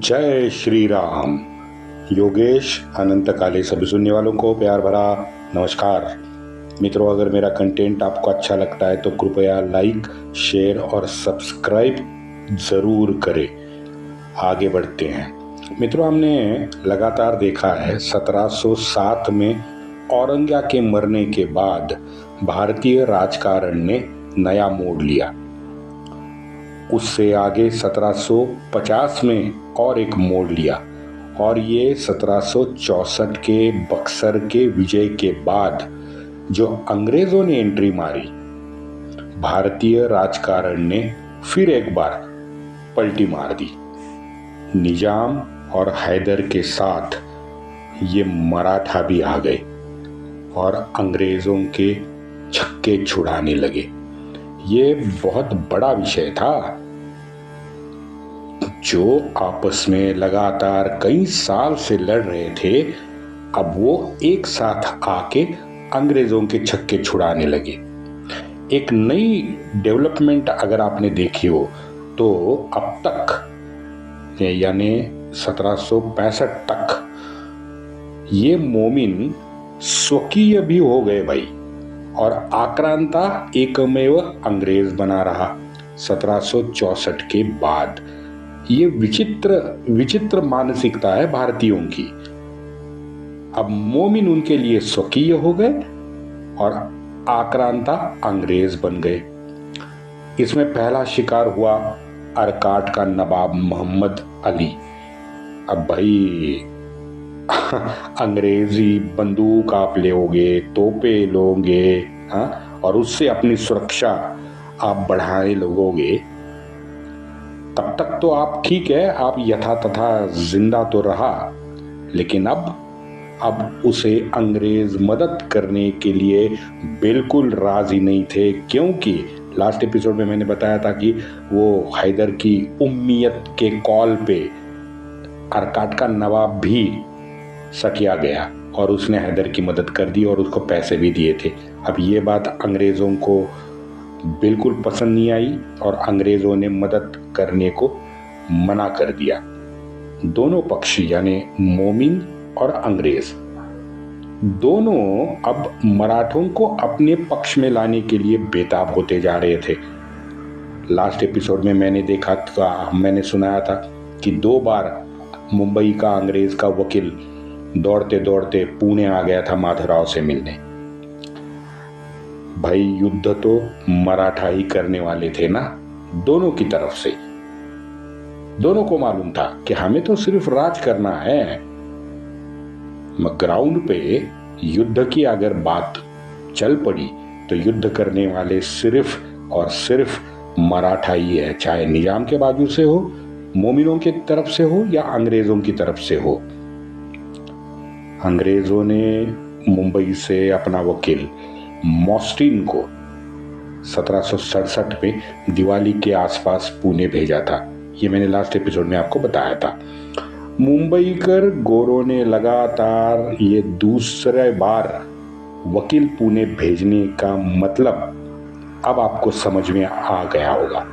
जय श्री राम। योगेश अनंतकाले सभी सुनने वालों को प्यार भरा नमस्कार। मित्रों, अगर मेरा कंटेंट आपको अच्छा लगता है तो कृपया लाइक, शेयर और सब्सक्राइब ज़रूर करें। आगे बढ़ते हैं। मित्रों, हमने लगातार देखा है 1707 में औरंग्या के मरने के बाद भारतीय राजकारण ने नया मोड़ लिया। उससे आगे 1750 में और एक मोड़ लिया और ये 1764 के बक्सर के विजय के बाद जो अंग्रेजों ने एंट्री मारी, भारतीय राजकारण ने फिर एक बार पलटी मार दी। निजाम और हैदर के साथ ये मराठा भी आ गए और अंग्रेजों के छक्के छुड़ाने लगे। ये बहुत बड़ा विषय था। जो आपस में लगातार कई साल से लड़ रहे थे, अब वो एक साथ आके अंग्रेजों के छक्के छुड़ाने लगे। एक नई डेवलपमेंट अगर आपने देखी हो तो अब तक यानी 1765 तक ये मोमिन स्वकीय भी हो गए भाई, और आक्रांता एकमेव अंग्रेज बना रहा 1764 के बाद। ये विचित्र मानसिकता है भारतीयों की। अब मोमिन उनके लिए स्वकीय हो गए और आक्रांता अंग्रेज बन गए। इसमें पहला शिकार हुआ अरकाट का नवाब मोहम्मद अली। अब भाई अंग्रेजी बंदूक आप लोगे, तोपे लोगे, और उससे अपनी सुरक्षा आप बढ़ाने लगोगे, तब तक तो आप ठीक है, आप यथा तथा जिंदा तो रहा, लेकिन अब उसे अंग्रेज मदद करने के लिए बिल्कुल राजी नहीं थे, क्योंकि लास्ट एपिसोड में मैंने बताया था कि वो हैदर की उम्मियत के कॉल पे अरकाट का नवाब भी सकिया गया और उसने हैदर की मदद कर दी और उसको पैसे भी दिए थे। अब ये बात अंग्रेज़ों को बिल्कुल पसंद नहीं आई और अंग्रेज़ों ने मदद करने को मना कर दिया। दोनों पक्ष यानी मोमिन और अंग्रेज दोनों अब मराठों को अपने पक्ष में लाने के लिए बेताब होते जा रहे थे। लास्ट एपिसोड में मैंने सुनाया था कि 2 बार मुंबई का अंग्रेज का वकील दौड़ते दौड़ते पुणे आ गया था माधवराव से मिलने। भाई युद्ध तो मराठा ही करने वाले थे ना, दोनों की तरफ से। दोनों को मालूम था कि हमें तो सिर्फ राज करना है। ग्राउंड पे युद्ध की अगर बात चल पड़ी तो युद्ध करने वाले सिर्फ और सिर्फ मराठा ही है, चाहे निजाम के बाजू से हो, मोमिनों की तरफ से हो या अंग्रेजों की तरफ से हो। अंग्रेजों ने मुंबई से अपना वकील मॉस्टिन को 1767 में दिवाली के आसपास पुणे भेजा था। ये मैंने लास्ट एपिसोड में आपको बताया था। मुंबई कर गोरों ने लगातार ये दूसरे बार वकील पुणे भेजने का मतलब अब आपको समझ में आ गया होगा।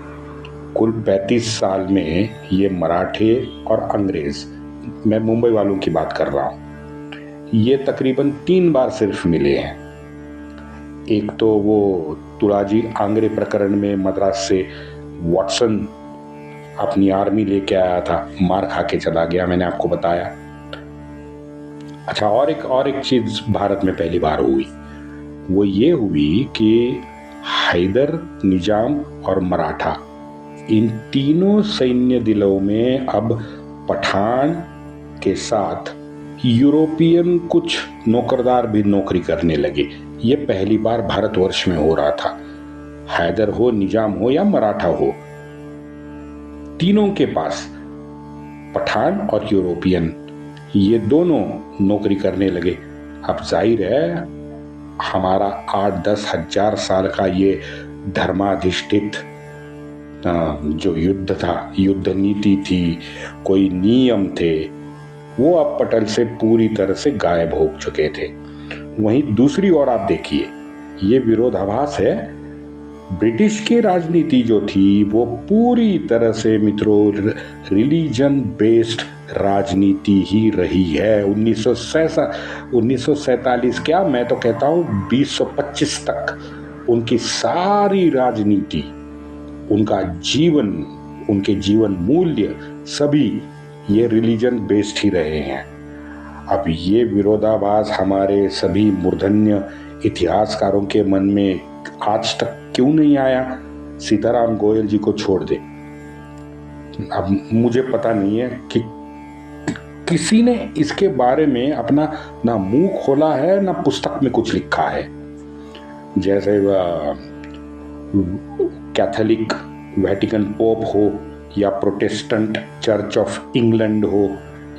कुल 35 साल में ये मराठे और अंग्रेज, मैं मुंबई वालों की बात कर रहा हूँ, ये तकरीबन 3 बार सिर्फ मिले हैं। एक तो वो तुराजी आंग्रे प्रकरण में मद्रास से वॉटसन अपनी आर्मी लेके आया था, मार खा के चला गया, मैंने आपको बताया। अच्छा, और एक चीज भारत में पहली बार हुई, वो ये हुई कि हैदर, निजाम और मराठा, इन तीनों सैन्य दिलों में अब पठान के साथ यूरोपियन कुछ नौकरदार भी नौकरी करने लगे। ये पहली बार भारतवर्ष में हो रहा था। हैदर हो, निजाम हो या मराठा हो, तीनों के पास पठान और यूरोपियन ये दोनों नौकरी करने लगे। अब जाहिर है हमारा 8-10 हजार साल का ये धर्माधिष्ठित जो युद्ध था, युद्ध नीति थी, कोई नियम थे, वो अब पटल से पूरी तरह से गायब हो चुके थे। वहीं दूसरी ओर आप देखिए, ये विरोधाभास है ब्रिटिश की राजनीति जो थी वो पूरी तरह से मित्रों रिलीजन बेस्ड राजनीति ही रही है। 1947 क्या, मैं तो कहता हूँ 2025 तक उनकी सारी राजनीति, उनका जीवन, उनके जीवन मूल्य सभी ये रिलीजन बेस्ड ही रहे हैं। अब ये विरोधाभास हमारे सभी मूर्धन्य इतिहासकारों के मन में आज तक क्यों नहीं आया? सीताराम गोयल जी को छोड़ दे। अब मुझे पता नहीं है कि किसी ने इसके बारे में अपना ना मुंह खोला है ना पुस्तक में कुछ लिखा है। जैसे कैथोलिक वेटिकन पोप हो या प्रोटेस्टेंट चर्च ऑफ इंग्लैंड हो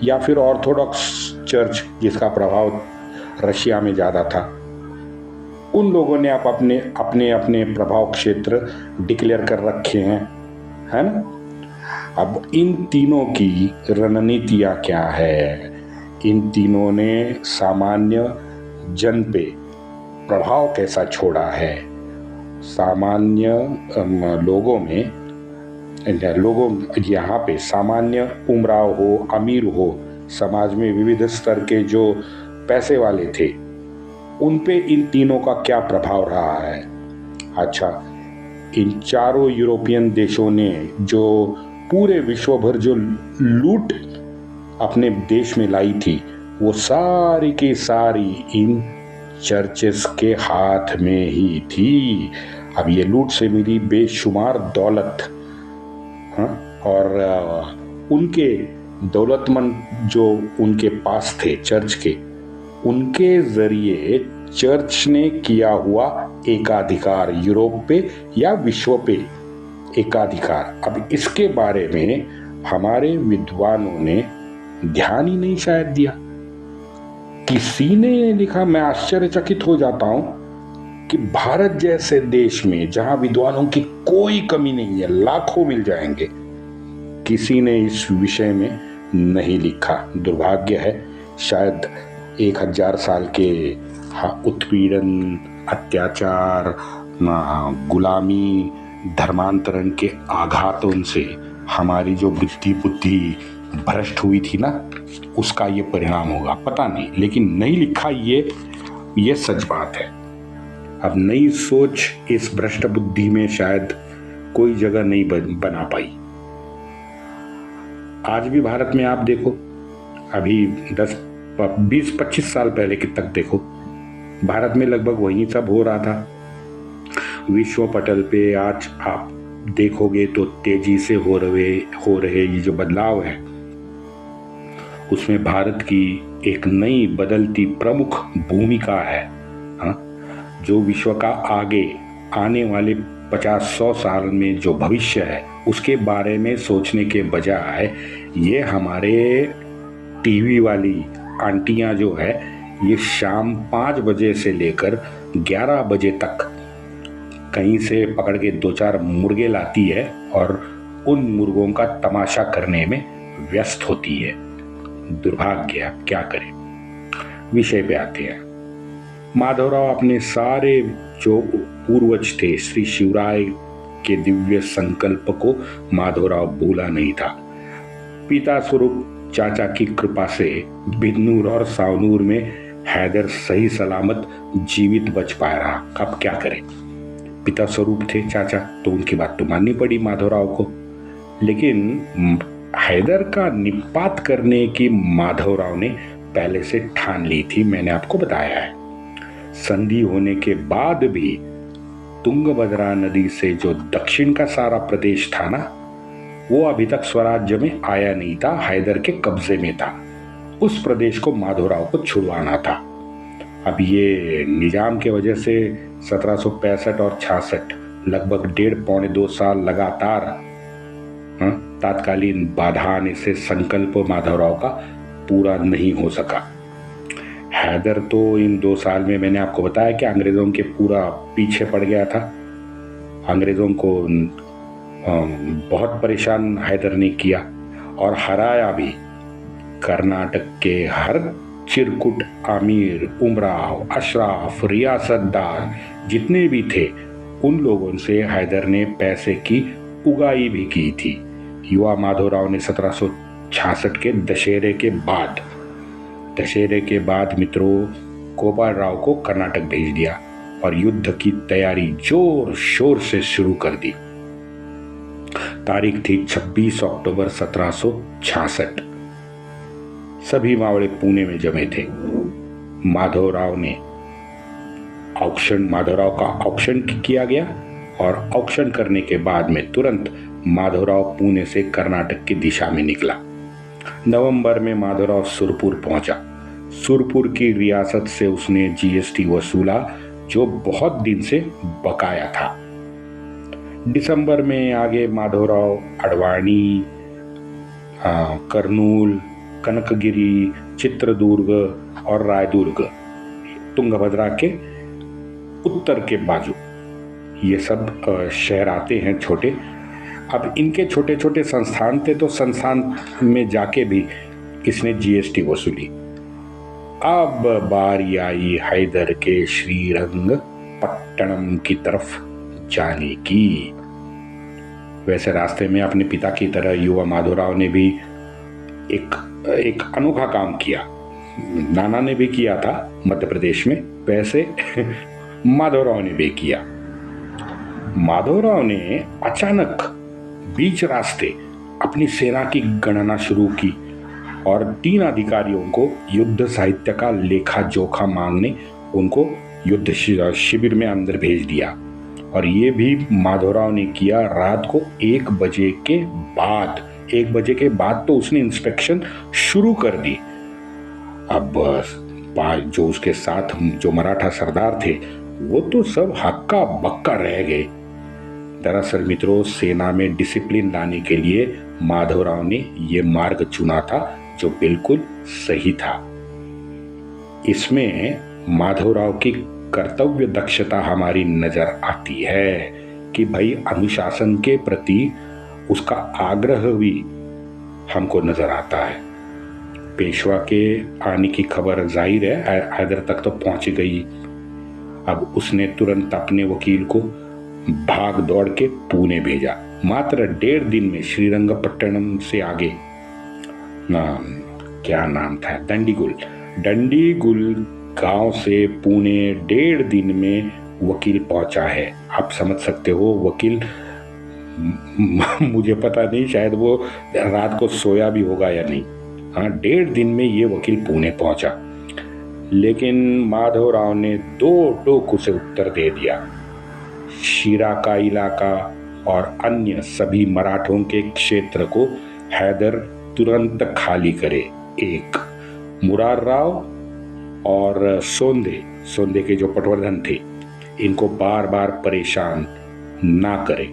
या फिर ऑर्थोडॉक्स चर्च जिसका प्रभाव रशिया में ज़्यादा था, उन लोगों ने आप अपने अपने अपने प्रभाव क्षेत्र डिक्लेयर कर रखे हैं, है ना। अब इन तीनों की रणनीतियाँ क्या है? इन तीनों ने सामान्य जन पे प्रभाव कैसा छोड़ा है? सामान्य लोगों यहाँ पे सामान्य उमराव हो, अमीर हो, समाज में विविध स्तर के जो पैसे वाले थे, उन पे इन तीनों का क्या प्रभाव रहा है? अच्छा, इन चारों यूरोपियन देशों ने जो पूरे विश्व भर जो लूट अपने देश में लाई थी, वो सारी की सारी इन चर्चेस के हाथ में ही थी। अब ये लूट से मिली बेशुमार दौलत, हाँ, और उनके दौलतमंद जो उनके पास थे चर्च के, उनके जरिए चर्च ने किया हुआ एकाधिकार यूरोप पे या विश्व पे एकाधिकार, अब इसके बारे में हमारे विद्वानों ने ध्यान ही नहीं शायद दिया। किसी ने लिखा, मैं आश्चर्यचकित हो जाता हूं कि भारत जैसे देश में जहां विद्वानों की कोई कमी नहीं है, लाखों मिल जाएंगे, किसी ने इस विषय में नहीं लिखा। दुर्भाग्य है। शायद 1000 साल के उत्पीड़न, अत्याचार, गुलामी, धर्मांतरण के आघातों से हमारी जो वृत्ति बुद्धि भ्रष्ट हुई थी ना, उसका ये परिणाम होगा, पता नहीं, लेकिन नहीं लिखा ये सच बात है। अब नई सोच इस भ्रष्ट बुद्धि में शायद कोई जगह नहीं बना पाई। आज भी भारत में आप देखो, अभी 20-25 साल पहले की तक देखो, भारत में लगभग वही सब हो रहा था। विश्व पटल पे आज आप देखोगे तो तेजी से हो रहे ये जो बदलाव है, उसमें भारत की एक नई बदलती प्रमुख भूमिका है, हाँ? जो विश्व का आगे आने वाले 50-100 साल में जो भविष्य है उसके बारे में सोचने के बजाय ये हमारे टीवी वाली आंटियां जो है, ये शाम 5 बजे से लेकर 11 बजे तक कहीं से पकड़ के 2-4 मुर्गे लाती है और उन मुर्गों का तमाशा करने में व्यस्त होती है। दुर्भाग्य, क्या करें। विषय पे आते हैं। माधवराव अपने सारे जो पूर्वज थे, श्री शिवराय के दिव्य संकल्प को माधवराव भूला नहीं था। पिता स्वरूप चाचा की कृपा से बिजनूर और सावनूर में हैदर सही सलामत जीवित बच पाया रहा। अब क्या करें, पिता स्वरूप थे चाचा, तो उनकी बात तो माननी पड़ी माधवराव को। लेकिन हैदर का निपात करने की माधवराव ने पहले से ठान ली थी, मैंने आपको बताया है। संधि होने के बाद भी तुंगभद्रा नदी से जो दक्षिण का सारा प्रदेश था ना, वो अभी तक स्वराज्य में आया नहीं था, हैदर के कब्जे में था। उस प्रदेश को माधवराव को छुड़वाना था। अब ये निजाम के वजह से 1765 और 66 लगभग 1.5-2 साल लगातार तात्कालीन बाधा आने से संकल्प माधवराव का पूरा नहीं हो सका। हैदर तो इन 2 साल में, मैंने आपको बताया कि अंग्रेजों के पूरा पीछे पड़ गया था। अंग्रेजों को बहुत परेशान हैदर ने किया और हराया भी। कर्नाटक के हर चिरकुट अमीर, उमराव, अशराफ, रियासतदार जितने भी थे, उन लोगों से हैदर ने पैसे की उगाही भी की थी। युवा माधवराव ने 1766 के दशहरे के बाद मित्रों गोपाल राव को कर्नाटक भेज दिया और युद्ध की तैयारी जोर शोर से शुरू कर दी। तारीख थी 26 अक्टूबर 1766। सभी मावड़े पुणे में जमे थे। माधवराव का ऑक्शन किया गया और ऑक्शन करने के बाद में तुरंत माधवराव पुणे से कर्नाटक की दिशा में निकला। नवंबर में माधवराव सुरपुर पहुंचा। सुरपुर की रियासत से उसने जीएसटी वसूला जो बहुत दिन से बकाया था। दिसंबर में आगे माधवराव अडवाणी, कर्नूल, कनकगिरी, चित्रदुर्ग और रायदुर्ग, तुंगभद्रा के उत्तर के बाजू, ये सब शहर आते हैं छोटे। अब इनके छोटे छोटे संस्थान थे तो संस्थान में जाके भी इसने जीएसटी वसूली। अब बारी आई हैदर के श्रीरंगपट्टनम की तरफ जाने की। वैसे रास्ते में अपने पिता की तरह युवा माधवराव ने भी एक अनोखा काम किया। नाना ने भी किया था मध्य प्रदेश में, वैसे माधवराव ने भी किया। माधवराव ने अचानक बीच रास्ते अपनी सेना की गणना शुरू की और 3 अधिकारियों को युद्ध साहित्य का लेखा जोखा मांगने उनको युद्ध शिविर में अंदर भेज दिया। और ये भी माधवराव ने किया रात को 1 बजे के बाद। 1 बजे के बाद तो उसने इंस्पेक्शन शुरू कर दी। अब जो उसके साथ जो मराठा सरदार थे वो तो सब हक्का बक्का रह गए। दरअसल मित्रों, सेना में डिसिप्लिन लाने के लिए माधवराव ने ये मार्ग चुना था जो बिल्कुल सही था। इसमें माधवराव की कर्तव्य दक्षता हमारी नजर आती है कि भाई अनुशासन के प्रति उसका आग्रह भी हमको नजर आता है। पेशवा के आने की खबर जाहिर है हैदर तक तो पहुंच गई। अब उसने तुरंत अपने वकील को भाग दौड़ के पुणे भेजा। मात्र 1.5 दिन में श्रीरंगपट्टनम से आगे क्या नाम था, दंडीगुल गांव से पुणे 1.5 दिन में वकील पहुंचा है। आप समझ सकते हो वकील, मुझे पता नहीं, शायद वो रात को सोया भी होगा या नहीं। हाँ, 1.5 दिन में ये वकील पुणे पहुंचा। लेकिन माधवराव ने 2 टूक उसे उत्तर दे दिया। शीरा का इलाका और अन्य सभी मराठों के क्षेत्र को हैदर तुरंत खाली करे। 1 मुरार राव और सोंदे के जो पटवर्धन थे, इनको बार बार परेशान ना करे।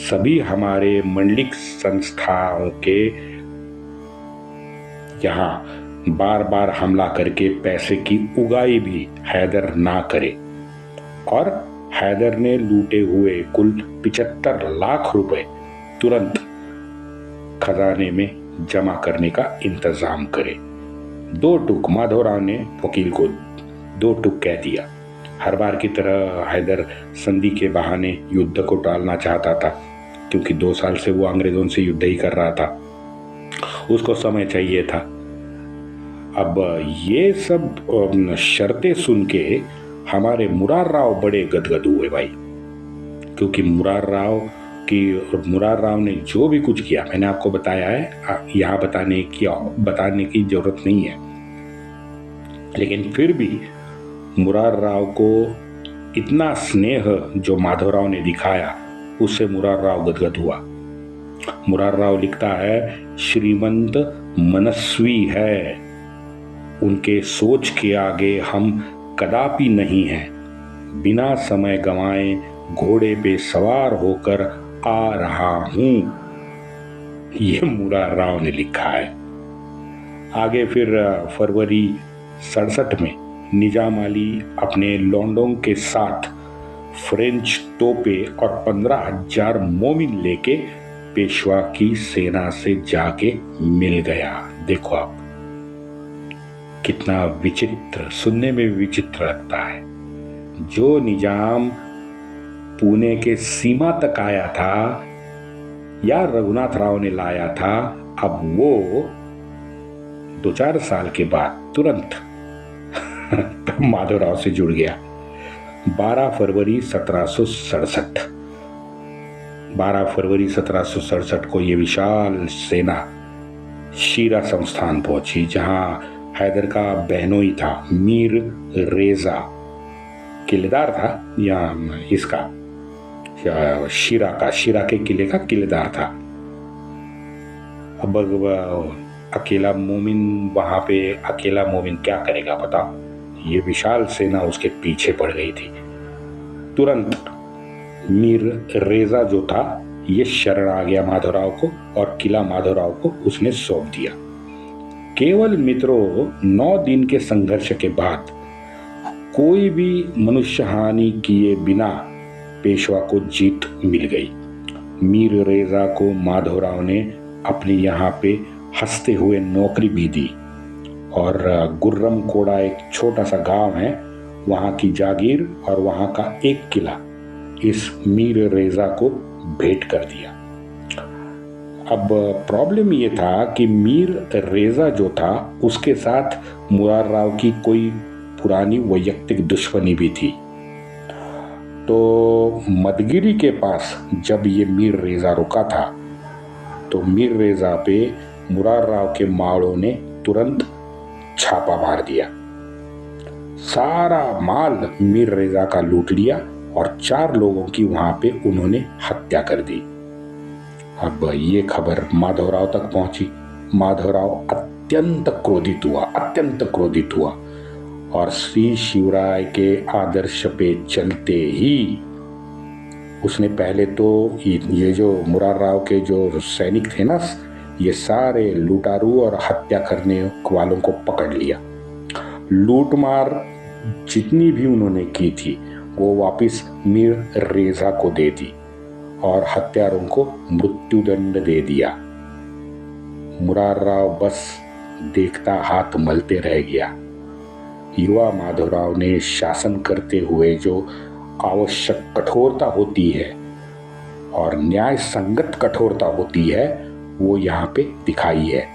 सभी हमारे मंडलिक संस्थाओं के यहाँ बार बार हमला करके पैसे की उगाही भी हैदर ना करे। और हैदर ने लूटे हुए कुल 75 लाख रुपए तुरंत खजाने में जमा करने का इंतजाम करे। 2 टूक माधवराव ने वकील को 2 टूक कह दिया। हर बार की तरह हैदर संधि के बहाने युद्ध को टालना चाहता था, क्योंकि 2 साल से वो अंग्रेजों से युद्ध ही कर रहा था। उसको समय चाहिए था। अब ये सब शर्तें सुन के हमारे मुरार राव बड़े गदगद हुए भाई, क्योंकि मुरार राव ने जो भी कुछ किया, मैंने आपको बताया है, यहाँ बताने की जरूरत नहीं है। लेकिन फिर भी मुरार राव को इतना स्नेह जो माधवराव ने दिखाया, उससे मुरार राव गदगद हुआ। मुरार राव लिखता है, श्रीमंत मनस्वी है, उनके सोच के आगे हम कदापि नहीं हैं। बिना समय गंवाए घोड़े पे सवार होकर आ रहा हूं। ये मुरार राव ने लिखा है। आगे फिर फरवरी 67 में निजाम अली अपने लॉन्डों के साथ फ्रेंच तोपे और 15,000 मोमिन लेके पेशवा की सेना से जाके मिल गया। देखो आप, कितना विचित्र, सुनने में विचित्र लगता है। जो निजाम पुणे के सीमा तक आया था या रघुनाथ राव ने लाया था, अब वो 2-4 साल के बाद तुरंत माधवराव से जुड़ गया। 12 फरवरी 1767 को ये विशाल सेना शीरा संस्थान पहुंची, जहां हैदर का बहनोई था, मीर रेजा किलेदार था, या इसका शीरा के किले का किलेदार था। अब अकेला मोमिन वहां पे अकेला मोमिन क्या करेगा पता। ये विशाल सेना उसके पीछे पड़ गई थी। तुरंत मीर रेजा जो था ये शरण आ गया माधवराव को, और किला माधवराव को उसने सौंप दिया। केवल मित्रों 9 दिन के संघर्ष के बाद कोई भी मनुष्य हानि किए बिना पेशवा को जीत मिल गई। मीर रेजा को माधवराव ने अपने यहाँ पे हंसते हुए नौकरी भी दी, और गुर्रम कोड़ा एक छोटा सा गांव है, वहां की जागीर और वहां का एक किला इस मीर रेजा को भेंट कर दिया। अब प्रॉब्लम ये था कि मीर रेजा जो था उसके साथ मुरार राव की कोई पुरानी वैयक्तिक दुश्मनी भी थी। तो मदगिरी के पास जब ये मीर रेजा रुका था तो मीर रेजा पे मुरार राव के माड़ों ने तुरंत छापा मार दिया। सारा माल मीर रेजा का लूट लिया और 4 लोगों की वहां पे उन्होंने हत्या कर दी। अब ये खबर माधवराव तक पहुंची। माधवराव अत्यंत क्रोधित हुआ और श्री शिवराय के आदर्श पे चलते ही उसने पहले तो ये जो मुरार राव के जो सैनिक थे ना, ये सारे लूटारू और हत्या करने वालों को पकड़ लिया। लूटमार जितनी भी उन्होंने की थी वो वापस मीर रेजा को दे दी और हत्यारों को मृत्युदंड दे दिया। मुरार राव बस देखता हाथ मलते रह गया। युवा माधवराव ने शासन करते हुए जो आवश्यक कठोरता होती है और न्याय संगत कठोरता होती है वो यहाँ पे दिखाई है।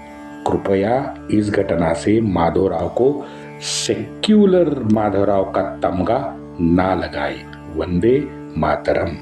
कृपया इस घटना से माधवराव को सेक्युलर माधवराव का तमगा ना लगाए। वंदे मातरम।